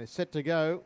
They're set to go.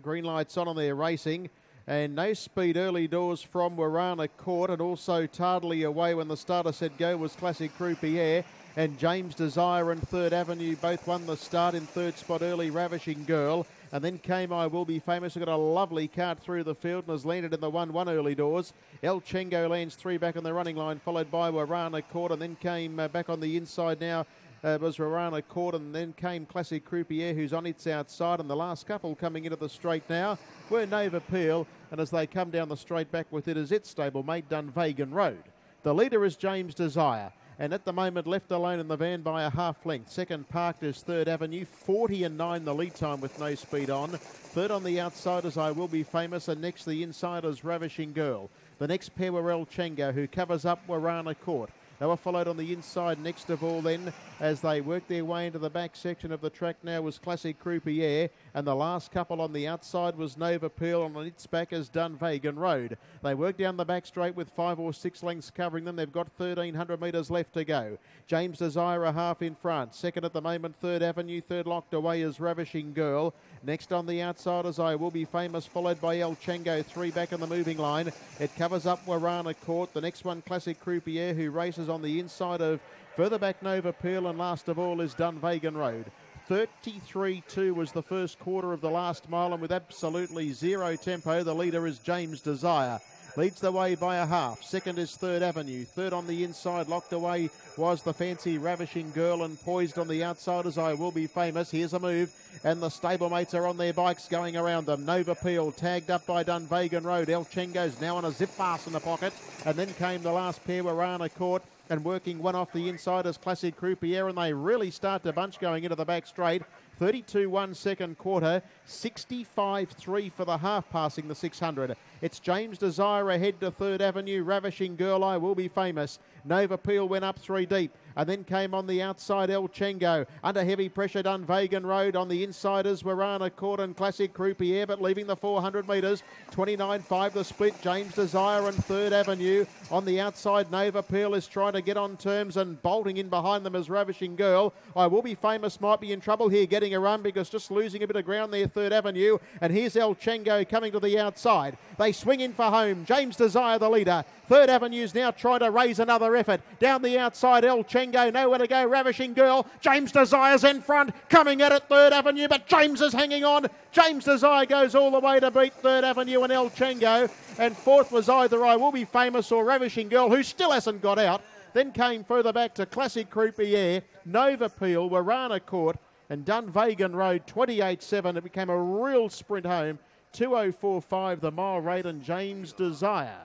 Green lights on and they're racing. And no speed early doors from Warana Court, and also tardily away when the starter said go was Classic Croupier. And James Desire and Third Avenue both won the start. In third spot early, Ravishing Girl. And then came I Will Be Famous, who got a lovely cart through the field and has landed in the 1-1 early doors. El Chengo lands three back on the running line, followed by Warana Court, and then came back on the inside now. Was Warana Court, and then came Classic Croupier, who's on its outside, and the last couple coming into the straight now were Nova Peel, and as they come down the straight back with it is its stablemate Dunvegan Road. The leader is James Desire, and at the moment left alone in the van by a half length. Second parked is Third Avenue, 40-9 the lead time with no speed on. Third on the outside is I Will Be Famous, and next the inside is Ravishing Girl. The next pair were El Chengo, who covers up Warana Court. They were followed on the inside next of all then as they worked their way into the back section of the track now was Classic Croupier, and the last couple on the outside was Nova Peel, and on its back is Dunvegan Road. They worked down the back straight with 5 or 6 lengths covering them. They've got 1,300 metres left to go. James Desire a half in front. Second at the moment, Third Avenue. Third locked away is Ravishing Girl. Next on the outside is I Will Be Famous, followed by El Chengo, 3 back in the moving line. It covers up Warana Court. The next one, Classic Croupier, who races on the inside of further back Nova Peel, and last of all is Dunvegan Road. 33-2 was the first quarter of the last mile, and with absolutely zero tempo, the leader is James Desire. Leads the way by a half. Second is Third Avenue. Third on the inside, locked away, was the fancy Ravishing Girl, and poised on the outside as I Will Be Famous. Here's a move, and the stablemates are on their bikes going around them. Nova Peel tagged up by Dunvegan Road. El Chengo's now on a zip fast in the pocket, and then came the last pair, Warana Court, and working one off the inside as Classic Croupier, and they really start to bunch going into the back straight. 32-1 second quarter, 65-3 for the half passing the 600. It's James Desire ahead to Third Avenue, Ravishing Girl, I Will Be Famous. Nova Peel went up 3 deep, and then came on the outside El Chengo. Under heavy pressure, Dunvegan Road. On the insiders, Warana Court and Classic Croupier, but leaving the 400 metres. 29-5 the split, James Desire and Third Avenue. On the outside, Nova Peel is trying to get on terms, and bolting in behind them is Ravishing Girl. I Will Be Famous might be in trouble here getting a run, because just losing a bit of ground there, Third Avenue. And here's El Chengo coming to the outside. They swing in for home. James Desire the leader. Third Avenue's now trying to raise another effort. Down the outside, El Chengo, nowhere to go. Ravishing Girl. James Desire's in front, coming at it, Third Avenue, but James is hanging on. James Desire goes all the way to beat Third Avenue and El Chengo. And fourth was either I Will Be Famous or Ravishing Girl, who still hasn't got out. Then came further back to Classic Croupier, Nova Peel, Warana Court, and Dunvegan Road, 28-7. It became a real sprint home. 2:04.5 the mile rate, and James Desire.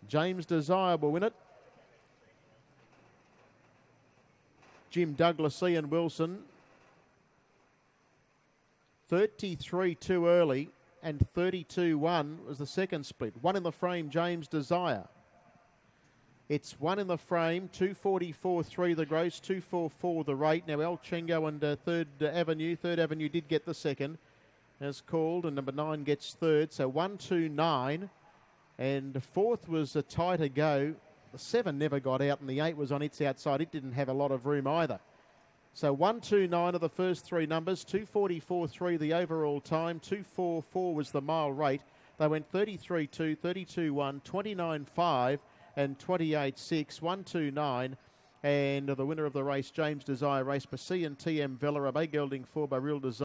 James Desire will win it. Jim Douglas, Ian Wilson. 33-2 early, and 32-1 was the second split. One in the frame, James Desire. It's one in the frame, 2:44.3 the gross, 2:44 the rate. Now El Chengo and Third Avenue. Third Avenue did get the second, as called, and number 9 gets third. So 1-2-9, and fourth was a tighter go. The 7 never got out, and the 8 was on its outside. It didn't have a lot of room either. So 1-2-9 are the first 3 numbers, 2:44.3 the overall time, 2:44 was the mile rate. They went 33-2, 32-1, 29-5, and 28-6, 1-2-9. And the winner of the race, James Desire, raced by C&TM Vella, a Bay Gelding 4 by Real Desire.